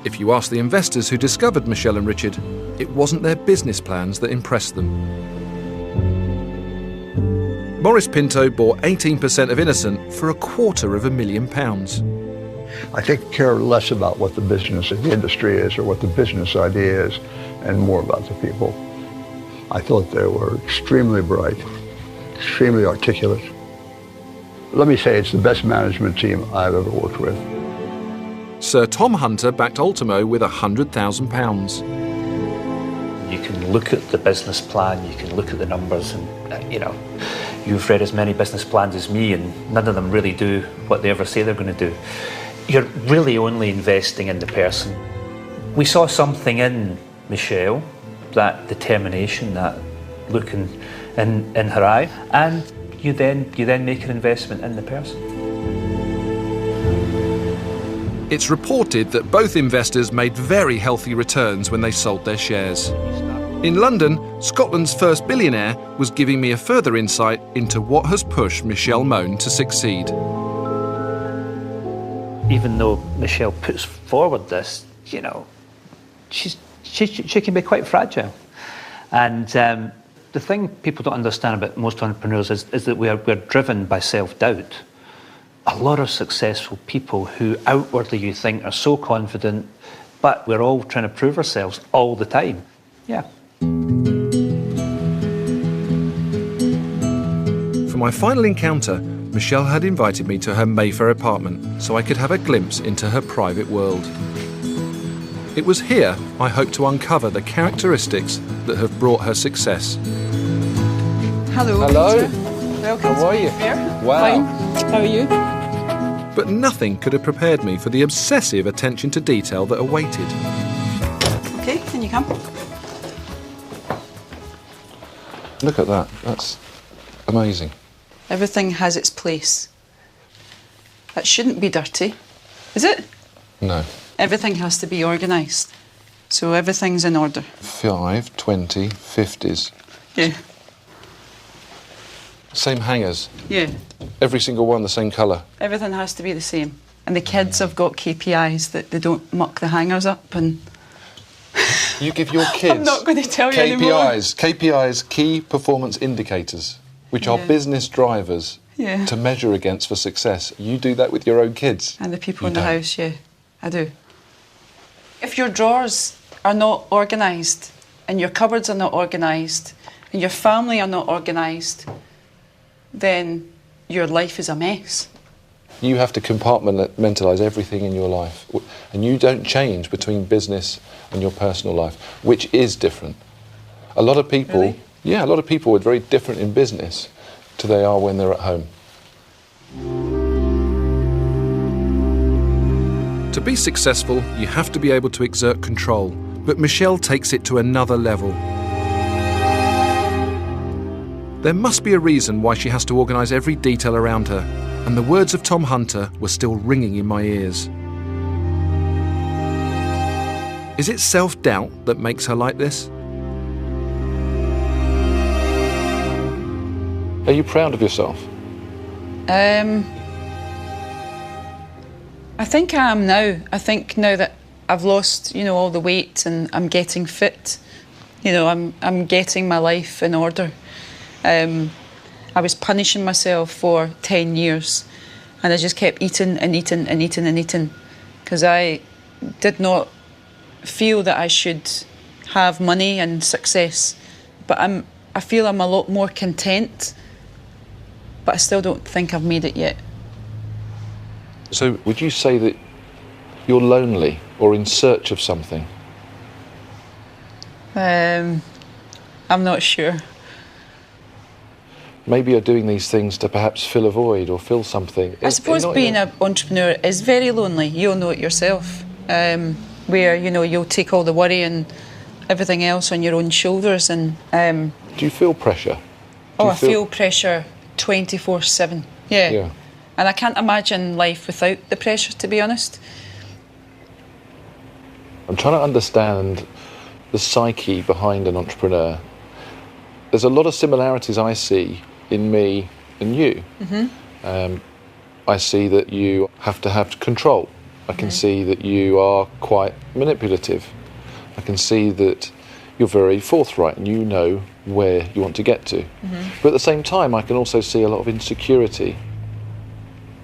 If you ask the investors who discovered Michelle and Richard, it wasn't their business plans that impressed them. Maurice Pinto bought 18% of Innocent for £250,000. I think I care less about what the business of the industry is or what the business idea is, and more about the people. I thought they were extremely bright, extremely articulate. Let me say it's the best management team I've ever worked with. Sir Tom Hunter backed Ultimo with £100,000. You can look at the business plan, you can look at the numbers, and you've read as many business plans as me, and none of them really do what they ever say they're going to do. You're really only investing in the person. We saw something in Michelle, that determination, that look in her eye, and you then make an investment in the person. It's reported that both investors made very healthy returns when they sold their shares. In London, Scotland's first billionaire was giving me a further insight into what has pushed Michelle Mone to succeed. Even though Michelle puts forward this, she can be quite fragile. And the thing people don't understand about most entrepreneurs is that we're driven by self-doubt. A lot of successful people who outwardly you think are so confident, but we're all trying to prove ourselves all the time. Yeah. For my final encounter, Michelle had invited me to her Mayfair apartment so I could have a glimpse into her private world. It was here I hoped to uncover the characteristics that have brought her success. Hello. Hello. Peter. Welcome. How are you? Wow. Fine. How are you? But nothing could have prepared me for the obsessive attention to detail that awaited. Okay, can you come? Look at that. That's amazing. Everything has its place. That shouldn't be dirty, is it? No. Everything has to be organised. So everything's in order. 5, 20, 50s. Yeah. Same hangers. Yeah. Every single one the same colour. Everything has to be the same. And the kids have got KPIs that they don't muck the hangers up and... You give your kids... I'm not going to tell you anymore. KPIs, key performance indicators, which are business drivers to measure against for success. You do that with your own kids. And the people in the house, yeah, I do. If your drawers are not organised, and your cupboards are not organised, and your family are not organised, then your life is a mess. You have to compartmentalise everything in your life. And you don't change between business and your personal life, which is different. A lot of people... Really? Yeah, a lot of people are very different in business to they are when they're at home. To be successful, you have to be able to exert control, but Michelle takes it to another level. There must be a reason why she has to organise every detail around her, and the words of Tom Hunter were still ringing in my ears. Is it self-doubt that makes her like this? Are you proud of yourself? I think I am now. I think now that I've lost, all the weight and I'm getting fit, You know, I'm getting my life in order. I was punishing myself for 10 years, and I just kept eating and eating and eating and eating, because I did not feel that I should have money and success. But I feel I'm a lot more content, but I still don't think I've made it yet. So would you say that you're lonely or in search of something? I'm not sure. Maybe you're doing these things to perhaps fill a void or fill something. I suppose being an entrepreneur is very lonely. You'll know it yourself. Where, you know, you'll take all the worry and everything else on your own shoulders. And do you feel pressure? I feel pressure 24/7. Yeah. And I can't imagine life without the pressure, to be honest. I'm trying to understand the psyche behind an entrepreneur. There's a lot of similarities I see in me and you. I see that you have to have control. I can see that you are quite manipulative. I can see that you're very forthright and you know where you want to get to. But at the same time, I can also see a lot of insecurity.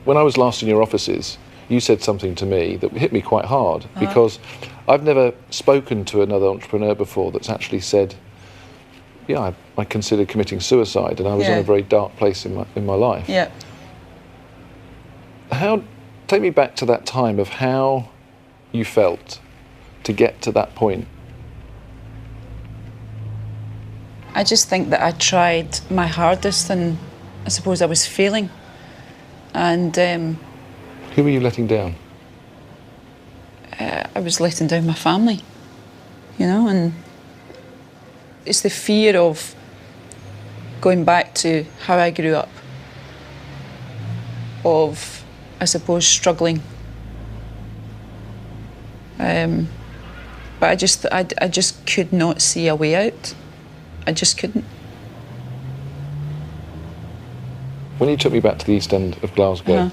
When I was last in your offices, you said something to me that hit me quite hard, because I've never spoken to another entrepreneur before that's actually said, yeah, I considered committing suicide, and I was in a very dark place in my life. Yeah. Take me back to that time of how you felt to get to that point. I just think that I tried my hardest, and I suppose I was failing. And who were you letting down? I was letting down my family, you know, and it's the fear of going back to how I grew up, of, I suppose, struggling. But I just could not see a way out. I just couldn't. When you took me back to the East End of Glasgow,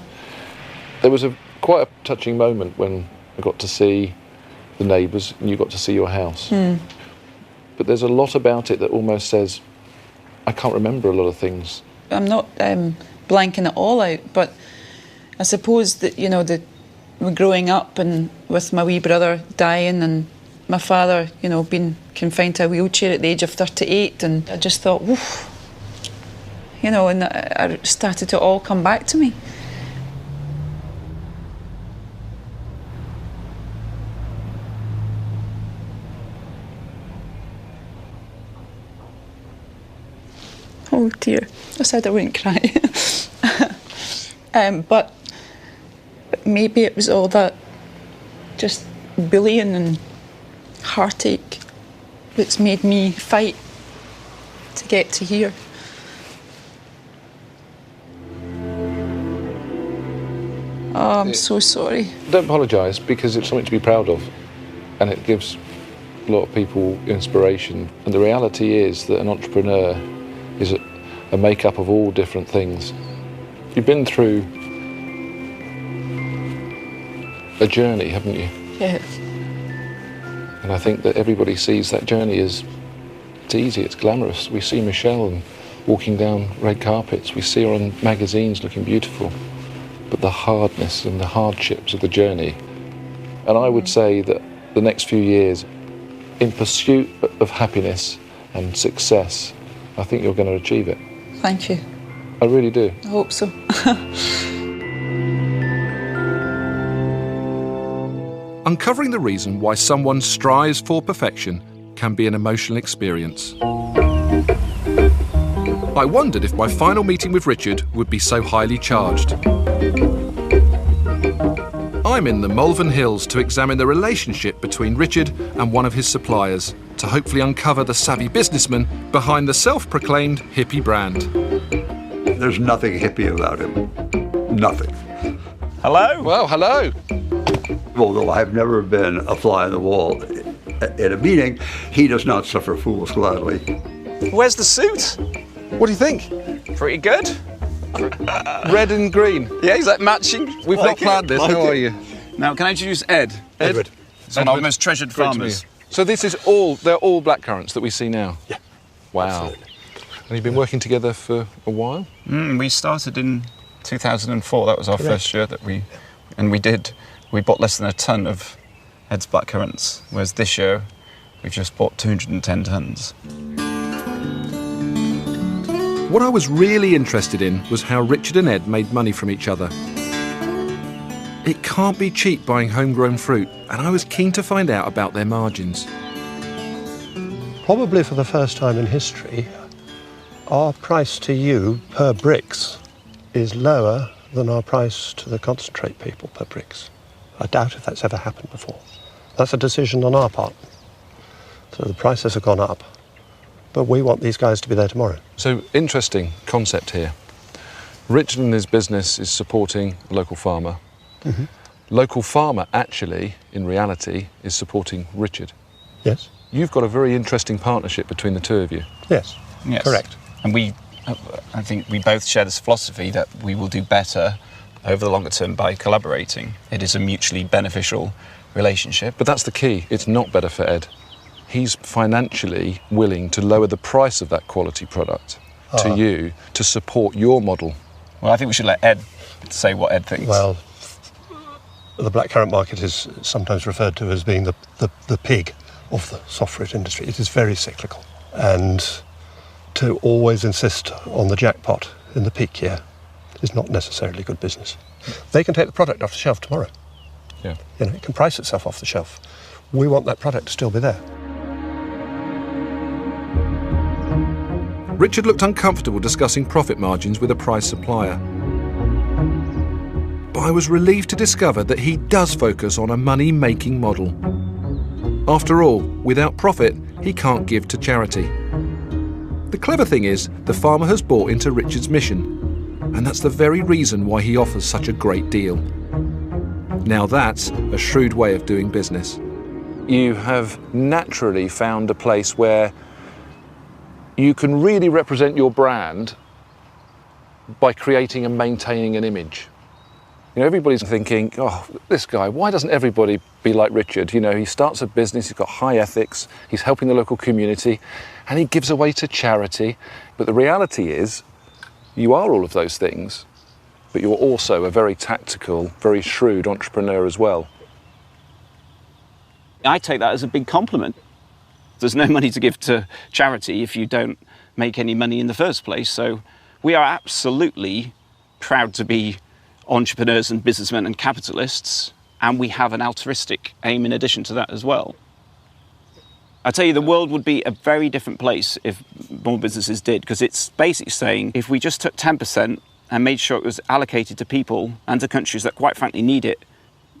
there was quite a touching moment when I got to see the neighbours and you got to see your house. But there's a lot about it that almost says, I can't remember a lot of things. I'm not blanking it all out, but I suppose that, you know, growing up and with my wee brother dying and my father, you know, being confined to a wheelchair at the age of 38, and I just thought, woof. You know, and I started to all come back to me. Oh dear, I said I wouldn't cry. But maybe it was all that just bullying and heartache that's made me fight to get to here. Oh, I'm so sorry. Don't apologise, because it's something to be proud of, and it gives a lot of people inspiration. And the reality is that an entrepreneur is a make-up of all different things. You've been through a journey, haven't you? Yeah. And I think that everybody sees that journey as it's easy, it's glamorous. We see Michelle walking down red carpets. We see her on magazines looking beautiful. But the hardness and the hardships of the journey. And I would say that the next few years, in pursuit of happiness and success, I think you're going to achieve it. Thank you. I really do. I hope so. Uncovering the reason why someone strives for perfection can be an emotional experience. I wondered if my final meeting with Richard would be so highly charged. I'm in the Malvern Hills to examine the relationship between Richard and one of his suppliers, to hopefully uncover the savvy businessman behind the self-proclaimed hippie brand. There's nothing hippie about him. Nothing. Hello. Well, hello. Although I've never been a fly on the wall at a meeting, he does not suffer fools gladly. Where's the suit? What do you think? Pretty good. Red and green. Yeah, is that matching? We've not planned this. How are you? Now, can I introduce Ed? Edward. He's one of our most treasured farmers. So they're all blackcurrants that we see now? Yeah. Wow. Absolutely. And you've been working together for a while? We started in 2004. That was our first year that we bought less than a tonne of Ed's blackcurrants, whereas this year we've just bought 210 tonnes. What I was really interested in was how Richard and Ed made money from each other. It can't be cheap buying homegrown fruit, and I was keen to find out about their margins. Probably for the first time in history, our price to you per bricks is lower than our price to the concentrate people per bricks. I doubt if that's ever happened before. That's a decision on our part. So the prices have gone up, but we want these guys to be there tomorrow. So, interesting concept here. Richard and his business is supporting a local farmer. Mm-hmm. Local farmer, actually, in reality, is supporting Richard. Yes. You've got a very interesting partnership between the two of you. Yes. Correct. And I think we both share this philosophy that we will do better over the longer term by collaborating. It is a mutually beneficial relationship. But that's the key. It's not better for Ed. He's financially willing to lower the price of that quality product to you to support your model. Well, I think we should let Ed say what Ed thinks. Well, the blackcurrant market is sometimes referred to as being the pig of the soft fruit industry. It is very cyclical, and to always insist on the jackpot in the peak year is not necessarily good business. They can take the product off the shelf tomorrow. Yeah. It can price itself off the shelf. We want that product to still be there. Richard looked uncomfortable discussing profit margins with a prize supplier. But I was relieved to discover that he does focus on a money-making model. After all, without profit, he can't give to charity. The clever thing is, the farmer has bought into Richard's mission, and that's the very reason why he offers such a great deal. Now that's a shrewd way of doing business. You have naturally found a place where you can really represent your brand by creating and maintaining an image. Everybody's thinking, oh, this guy, why doesn't everybody be like Richard? He starts a business, he's got high ethics, he's helping the local community, and he gives away to charity. But the reality is, you are all of those things, but you're also a very tactical, very shrewd entrepreneur as well. I take that as a big compliment. There's no money to give to charity if you don't make any money in the first place. So we are absolutely proud to be entrepreneurs and businessmen and capitalists, and we have an altruistic aim in addition to that as well. I tell you, the world would be a very different place if more businesses did, because it's basically saying if we just took 10% and made sure it was allocated to people and to countries that quite frankly need it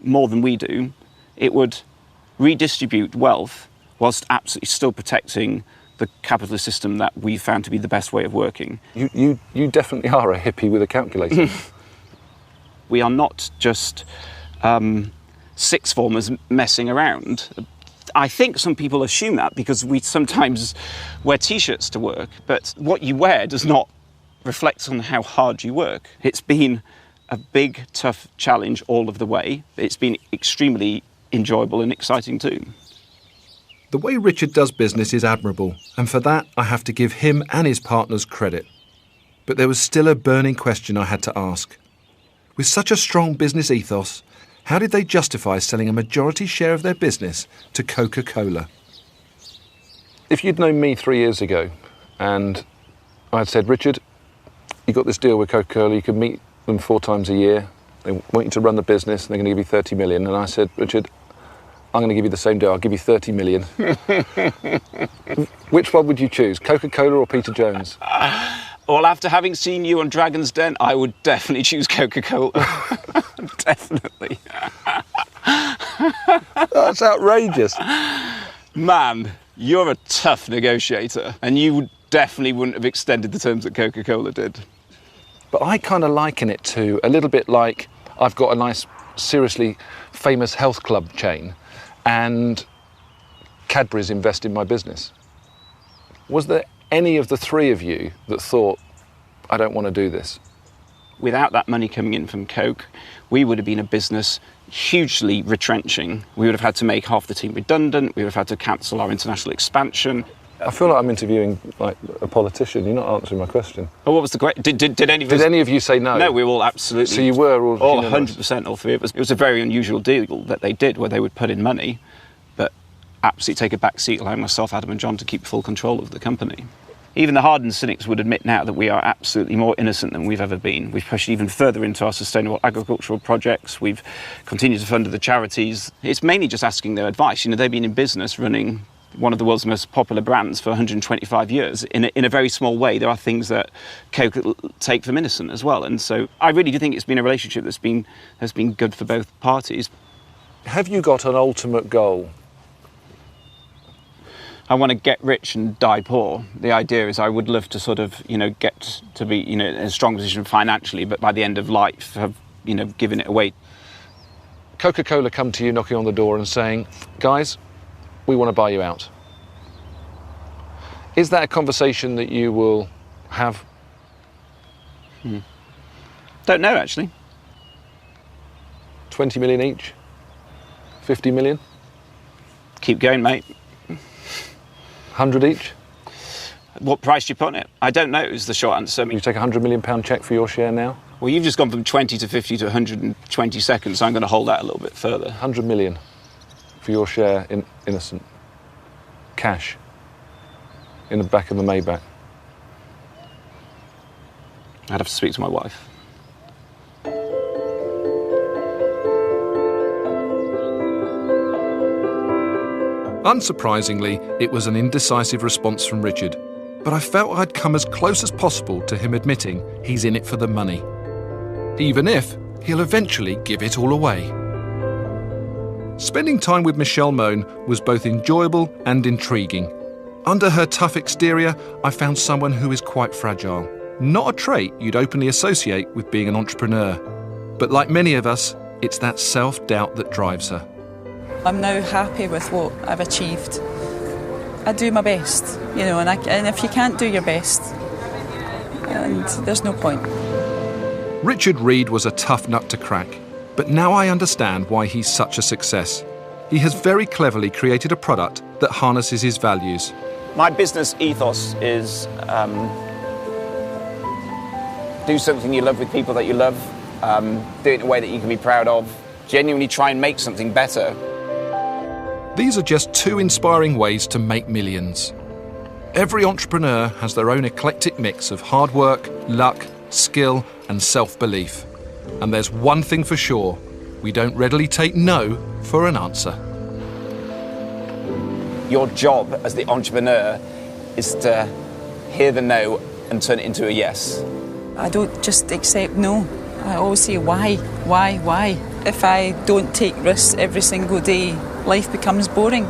more than we do, it would redistribute wealth whilst absolutely still protecting the capitalist system that we found to be the best way of working. You definitely are a hippie with a calculator. We are not just sixth formers messing around. I think some people assume that because we sometimes wear T-shirts to work, but what you wear does not reflect on how hard you work. It's been a big, tough challenge all of the way. It's been extremely enjoyable and exciting too. The way Richard does business is admirable, and for that I have to give him and his partners credit. But there was still a burning question I had to ask. With such a strong business ethos, how did they justify selling a majority share of their business to Coca-Cola? If you'd known me 3 years ago and I'd said, Richard, you got this deal with Coca-Cola, you can meet them 4 times a year, they want you to run the business and they're going to give you 30 million. And I said, Richard, I'm going to give you the same deal, I'll give you 30 million. Which one would you choose, Coca-Cola or Peter Jones? Well, after having seen you on Dragon's Den, I would definitely choose Coca-Cola. Definitely. That's outrageous. Man, you're a tough negotiator, and you definitely wouldn't have extended the terms that Coca-Cola did. But I kind of liken it to a little bit like I've got a nice, seriously famous health club chain, and Cadbury's invest in my business. Was there any of the 3 of you that thought, I don't want to do this? Without that money coming in from Coke, we would have been a business hugely retrenching. We would have had to make half the team redundant. We would have had to cancel our international expansion. I feel like I'm interviewing like a politician. You're not answering my question. Oh, what was the great? Did any of you say no? No, we were all absolutely. So you were all 100%, all three of us. It was a very unusual deal that they did, where they would put in money, but absolutely take a back seat, allowing myself, Adam, and John to keep full control of the company. Even the hardened cynics would admit now that we are absolutely more innocent than we've ever been. We've pushed even further into our sustainable agricultural projects. We've continued to fund the charities. It's mainly just asking their advice. You know, they've been in business running one of the world's most popular brands for 125 years. In a very small way, there are things that Coke take from innocent as well. And so I really do think it's been a relationship that's been good for both parties. Have you got an ultimate goal? I want to get rich and die poor. The idea is I would love to sort of, get to be, in a strong position financially, but by the end of life have, given it away. Coca-Cola come to you knocking on the door and saying, guys, we want to buy you out. Is that a conversation that you will have? Don't know, actually. 20 million each? 50 million? Keep going, mate. 100 each? What price do you put on it? I don't know is the short answer. You take a £100 million cheque for your share now? Well, you've just gone from 20 to 50 to 120 seconds, so I'm going to hold that a little bit further. 100 million for your share in Innocent. Cash. In the back of the Maybach. I'd have to speak to my wife. Unsurprisingly, it was an indecisive response from Richard, but I felt I'd come as close as possible to him admitting he's in it for the money, even if he'll eventually give it all away. Spending time with Michelle Mone was both enjoyable and intriguing. Under her tough exterior, I found someone who is quite fragile, not a trait you'd openly associate with being an entrepreneur. But like many of us, it's that self-doubt that drives her. I'm now happy with what I've achieved. I do my best, and if you can't do your best, and there's no point. Richard Reid was a tough nut to crack, but now I understand why he's such a success. He has very cleverly created a product that harnesses his values. My business ethos is do something you love with people that you love, do it in a way that you can be proud of, genuinely try and make something better. These are just two inspiring ways to make millions. Every entrepreneur has their own eclectic mix of hard work, luck, skill, and self-belief. And there's one thing for sure, we don't readily take no for an answer. Your job as the entrepreneur is to hear the no and turn it into a yes. I don't just accept no. I always say why? If I don't take risks every single day, life becomes boring.